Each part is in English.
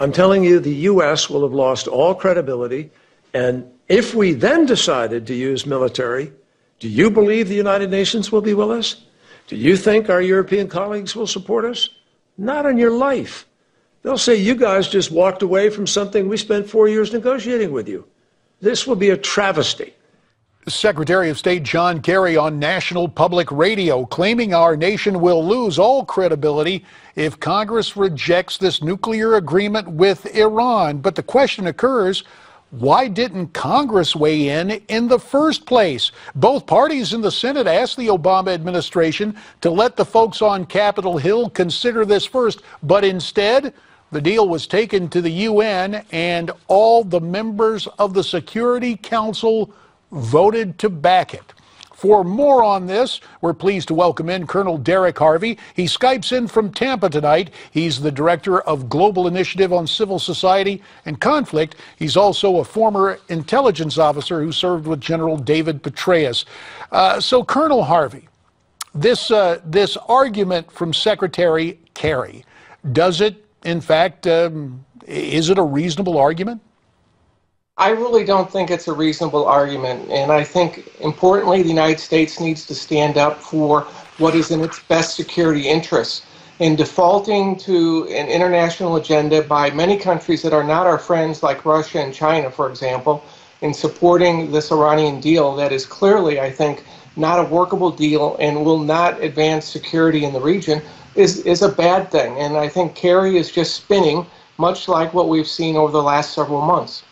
I'm telling you, the U.S. will have lost all credibility. And if we then decided to use military, do you believe the United Nations will be with us? Do you think our European colleagues will support us? Not on your life. They'll say, you guys just walked away from something we spent 4 years negotiating with you. This will be a travesty. Secretary of State John Kerry on National Public Radio claiming our nation will lose all credibility if Congress rejects this nuclear agreement with Iran. But the question occurs, why didn't Congress weigh in the first place? Both parties in the Senate asked the Obama administration to let the folks on Capitol Hill consider this first, but instead, the deal was taken to the UN and all the members of the Security Council voted to back it. For more on this, we're pleased to welcome in Colonel Derek Harvey. He Skypes in from Tampa tonight. He's the Director of Global Initiative on Civil Society and Conflict. He's also a former intelligence officer who served with General David Petraues. So, Colonel Harvey, this argument from Secretary Kerry, does it, in fact, is it a reasonable argument? I really don't think it's a reasonable argument, and I think, importantly, the United States needs to stand up for what is in its best security interests. And defaulting to an international agenda by many countries that are not our friends, like Russia and China, for example, in supporting this Iranian deal that is clearly, I think, not a workable deal and will not advance security in the region, is a bad thing. And I think Kerry is just spinning, much like what we've seen over the last several months.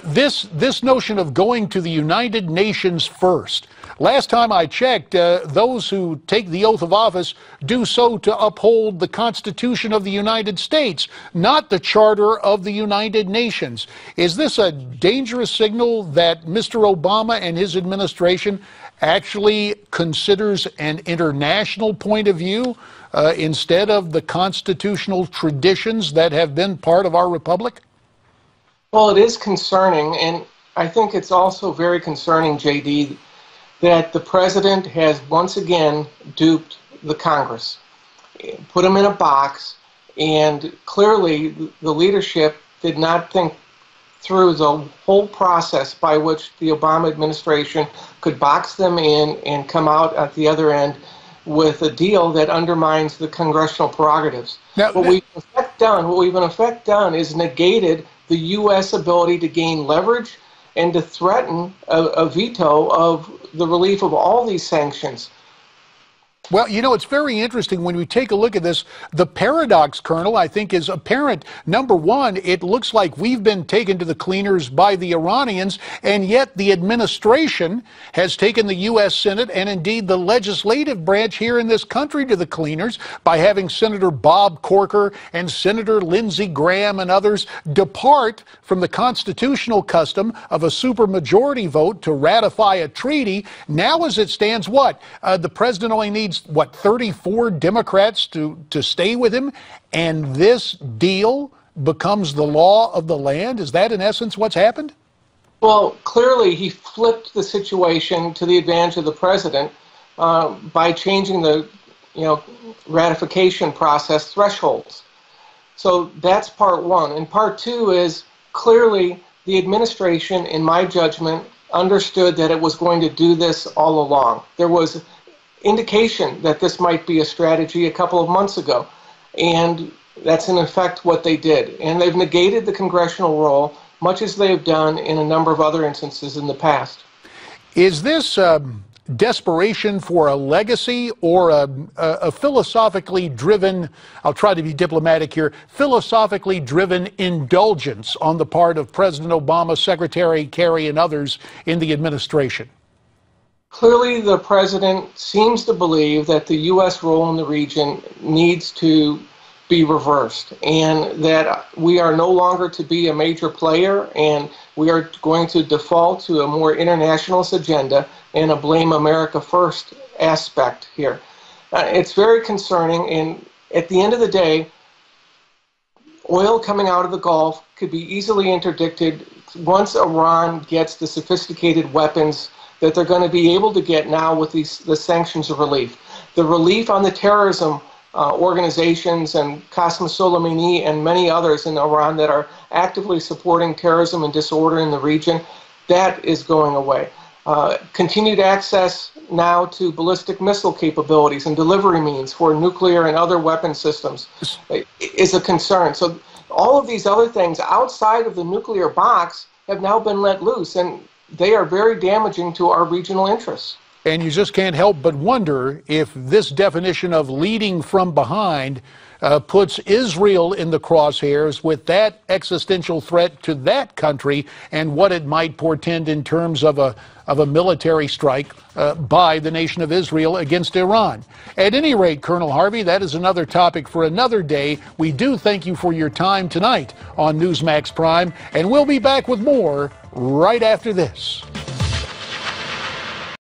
This notion of going to the United Nations first. Last time I checked, those who take the oath of office do so to uphold the Constitution of the United States, not the Charter of the United Nations. Is this a dangerous signal that Mr. Obama and his administration actually considers an international point of view instead of the constitutional traditions that have been part of our republic? Well, it is concerning, and I think it's also very concerning, JD, that the president has once again duped the Congress, put them in a box, and clearly the leadership did not think through the whole process by which the Obama administration could box them in and come out at the other end with a deal that undermines the congressional prerogatives. Now, what we've in effect done is negated the U.S. ability to gain leverage and to threaten a veto of the relief of all these sanctions. Well, you know, it's very interesting when we take a look at this. The paradox, Colonel, I think is apparent. Number one, it looks like we've been taken to the cleaners by the Iranians, and yet the administration has taken the U.S. Senate and indeed the legislative branch here in this country to the cleaners by having Senator Bob Corker and Senator Lindsey Graham and others depart from the constitutional custom of a supermajority vote to ratify a treaty. Now, as it stands, what? The president only needs 34 Democrats to stay with him, and this deal becomes the law of the land? Is that in essence what's happened? Well, clearly he flipped the situation to the advantage of the president by changing the ratification process thresholds. So that's part one. And part two is clearly the administration, in my judgment, understood that it was going to do this all along. There was indication that this might be a strategy a couple of months ago, and that's in effect what they did. And they've negated the congressional role, much as they've done in a number of other instances in the past. Is this desperation for a legacy or a philosophically driven, I'll try to be diplomatic here, philosophically driven indulgence on the part of President Obama, Secretary Kerry, and others in the administration? Clearly, the president seems to believe that the U.S. role in the region needs to be reversed, and that we are no longer to be a major player, and we are going to default to a more internationalist agenda and a blame America first aspect here. It's very concerning, and at the end of the day, oil coming out of the Gulf could be easily interdicted once Iran gets the sophisticated weapons that they're going to be able to get now with the sanctions of relief. The relief on the terrorism organizations and Qasem Soleimani and many others in Iran that are actively supporting terrorism and disorder in the region, that is going away. Continued access now to ballistic missile capabilities and delivery means for nuclear and other weapon systems is a concern. So all of these other things outside of the nuclear box have now been let loose, and they are very damaging to our regional interests. And you just can't help but wonder if this definition of leading from behind puts Israel in the crosshairs with that existential threat to that country and what it might portend in terms of a military strike by the nation of Israel against Iran. At any rate, Colonel Harvey, that is another topic for another day. We do thank you for your time tonight on Newsmax Prime, and we'll be back with more right after this.